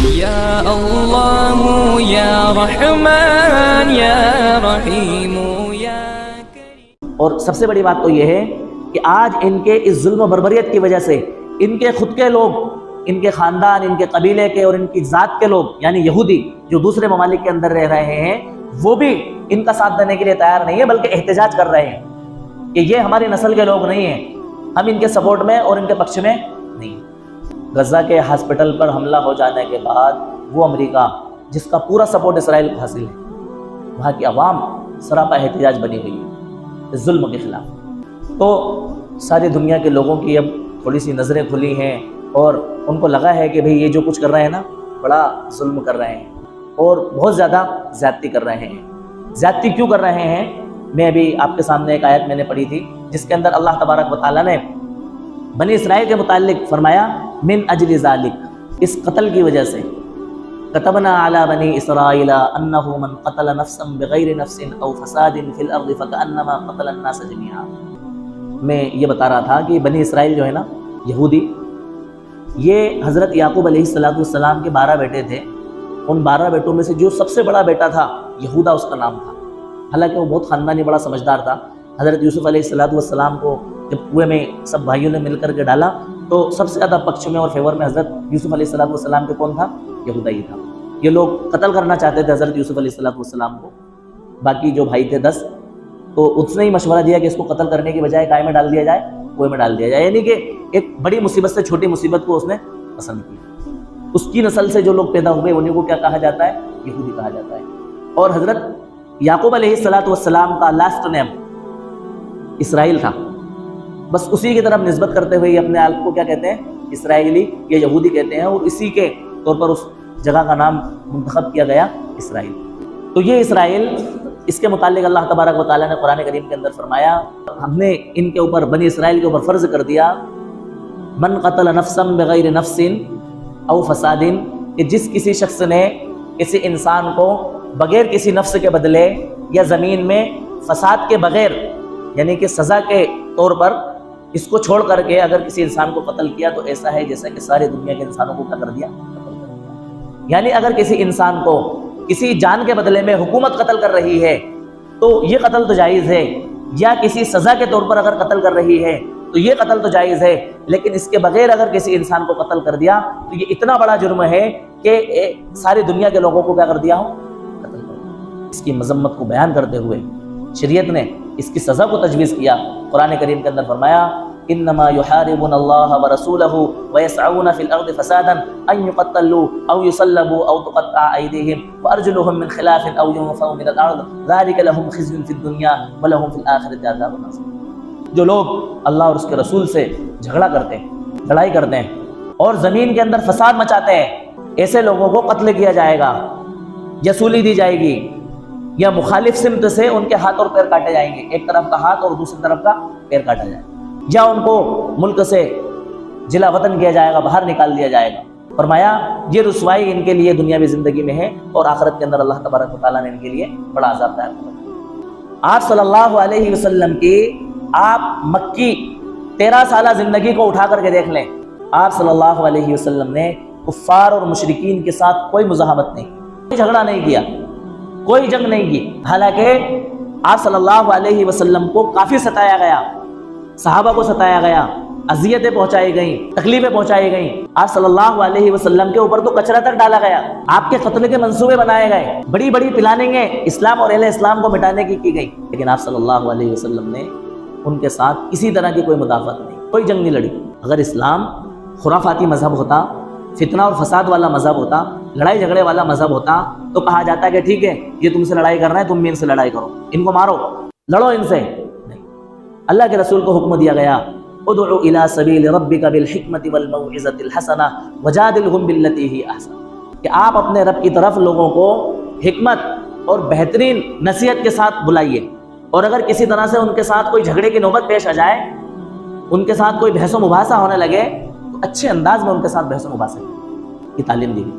یا اللہ یا رحمان یا رحیم یا کریم۔ اور سب سے بڑی بات تو یہ ہے کہ آج ان کے اس ظلم و بربریت کی وجہ سے ان کے خود کے لوگ، ان کے خاندان، ان کے قبیلے کے اور ان کی ذات کے لوگ یعنی یہودی جو دوسرے ممالک کے اندر رہ رہے ہیں، وہ بھی ان کا ساتھ دینے کے لیے تیار نہیں ہے، بلکہ احتجاج کر رہے ہیں کہ یہ ہماری نسل کے لوگ نہیں ہیں، ہم ان کے سپورٹ میں اور ان کے پکش میں نہیں۔ غزہ کے ہاسپٹل پر حملہ ہو جانے کے بعد وہ امریکہ جس کا پورا سپورٹ اسرائیل کو حاصل ہے، وہاں کی عوام سراپا احتجاج بنی ہوئی ہے اس ظلم کے خلاف۔ تو ساری دنیا کے لوگوں کی اب تھوڑی سی نظریں کھلی ہیں اور ان کو لگا ہے کہ بھئی یہ جو کچھ کر رہے ہیں نا، بڑا ظلم کر رہے ہیں اور بہت زیادہ زیادتی کر رہے ہیں۔ زیادتی کیوں کر رہے ہیں؟ میں ابھی آپ کے سامنے ایک آیت میں نے پڑھی تھی جس کے اندر اللہ تبارک و تعالیٰ نے بنی اسرائیل کے متعلق فرمایا من اجل ذالک، اس قتل کی وجہ سے کتبنا علی بنی اسرائیل انہ من قتل نفسا بغیر نفس او فساد فی الارض فکأنما قتل الناس جميعا۔ میں یہ بتا رہا تھا کہ بنی اسرائیل جو ہے نا، یہودی، یہ حضرت یعقوب علیہ السلام کے 12 بیٹے تھے۔ ان 12 بیٹوں میں سے جو سب سے بڑا بیٹا تھا یہودا اس کا نام تھا، حالانکہ وہ بہت خاندانی بڑا سمجھدار تھا۔ حضرت یوسف علیہ السلام کو جب کنویں میں سب بھائیوں نے مل کر کے ڈالا تو سب سے زیادہ پکش میں اور فیور میں حضرت یوسف علیہ السلام کے کون تھا؟ یہودا ہی تھا۔ یہ لوگ قتل کرنا چاہتے تھے حضرت یوسف علیہ السلام کو، باقی جو بھائی تھے 10، تو اس نے ہی مشورہ دیا کہ اس کو قتل کرنے کی بجائے کائے میں ڈال دیا جائے، کنویں میں ڈال دیا جائے، یعنی کہ ایک بڑی مصیبت سے چھوٹی مصیبت کو اس نے پسند کیا۔ اس کی نسل سے جو لوگ پیدا ہوئے انہیں کو کیا کہا جاتا ہے؟ یہودی کہا جاتا ہے۔ اور حضرت یعقوب علیہ السلام کا لاسٹ نیم اسرائیل تھا، بس اسی کی طرف نسبت کرتے ہوئے اپنے آپ کو کیا کہتے ہیں؟ اسرائیلی یا یہودی کہتے ہیں، اور اسی کے طور پر اس جگہ کا نام منتخب کیا گیا اسرائیل۔ تو یہ اسرائیل، اس کے متعلق اللہ تبارک و تعالیٰ نے قرآن کریم کے اندر فرمایا ہم نے ان کے اوپر، بنی اسرائیل کے اوپر فرض کر دیا من قتل نفسا بغیر نفس او فساد، کہ جس کسی شخص نے کسی انسان کو بغیر کسی نفس کے بدلے یا زمین میں فساد کے بغیر، یعنی کہ سزا کے طور پر اس کو چھوڑ کر کے اگر کسی انسان کو قتل کیا تو ایسا ہے جیسا کہ ساری دنیا کے انسانوں کو کیا کر دیا؟ قتل کر دیا۔ یعنی اگر کسی انسان کو کسی جان کے بدلے میں حکومت قتل کر رہی ہے تو یہ قتل تو جائز ہے، یا کسی سزا کے طور پر اگر قتل کر رہی ہے تو یہ قتل تو جائز ہے، لیکن اس کے بغیر اگر کسی انسان کو قتل کر دیا تو یہ اتنا بڑا جرم ہے کہ ساری دنیا کے لوگوں کو کیا کر دیا ہو؟ قتل کر دیا۔ اس کی مذمت کو بیان کرتے ہوئے شریعت نے اس کی سزا کو تجویز کیا۔ قرآن کریم کے اندر فرمایا انما يحاربون الله ورسوله ويسعون في الارض فسادا ان يقتلوا او يصلبوا او تقطع ايديهم وارجلهم من خلاف او ينفوا من الارض ذلك لهم خزي في الدنيا ولهم في الاخره عذاب عظيم۔ جو لوگ اللہ اور اس کے رسول سے جھگڑا کرتے ہیں، لڑائی کرتے ہیں اور زمین کے اندر فساد مچاتے ہیں، ایسے لوگوں کو قتل کیا جائے گا یا سولی دی جائے گی، یا مخالف سمت سے ان کے ہاتھ اور پیر کاٹے جائیں گے، ایک طرف کا ہاتھ اور دوسری طرف کا پیر کاٹا جائے گا، یا ان کو ملک سے جلا وطن کیا جائے گا، باہر نکال دیا جائے گا۔ فرمایا یہ رسوائی ان کے لیے دنیاوی زندگی میں ہے اور آخرت کے اندر اللہ تبارک و تعالیٰ نے ان کے لیے بڑا عذاب تیار کیا۔ آپ صلی اللہ علیہ وسلم کی آپ مکی 13 سالہ زندگی کو اٹھا کر کے دیکھ لیں، آپ صلی اللہ علیہ وسلم نے کفار اور مشرکین کے ساتھ کوئی مزاحمت نہیں کی، کوئی جھگڑا نہیں کیا، کوئی جنگ نہیں کی۔ حالانکہ آپ صلی اللہ علیہ وسلم کو کافی ستایا گیا، صحابہ کو ستایا گیا، اذیتیں پہنچائی گئیں، تکلیفیں پہنچائی گئیں، آپ صلی اللہ علیہ وسلم کے اوپر تو کچرا تک ڈالا گیا، آپ کے قتل کے منصوبے بنائے گئے، بڑی بڑی پلاننگیں اسلام اور اہل اسلام کو مٹانے کی گئی، لیکن آپ صلی اللہ علیہ وسلم نے ان کے ساتھ کسی طرح کی کوئی مدافعت نہیں، کوئی جنگ نہیں لڑی۔ اگر اسلام خرافاتی مذہب ہوتا، فتنہ اور فساد والا مذہب ہوتا، لڑائی جھگڑے والا مذہب ہوتا تو کہا جاتا کہ ٹھیک ہے یہ تم سے لڑائی کر رہے ہیں، تم بھی ان سے لڑائی کرو، ان کو مارو، لڑو ان سے۔ نہیں، اللہ کے رسول کو حکم دیا گیا ادعو الی سبیل ربک بالحکمۃ والموعظۃ الحسنہ وجادلہم باللتی ہی احسن، کہ آپ اپنے رب کی طرف لوگوں کو حکمت اور بہترین نصیحت کے ساتھ بلائیے، اور اگر کسی طرح سے ان کے ساتھ کوئی جھگڑے کی نوبت پیش آ جائے، ان کے ساتھ کوئی بحث و مباحثہ ہونے لگے تو اچھے انداز میں ان کے ساتھ بحث و مباحثہ کی تعلیم دی گئی۔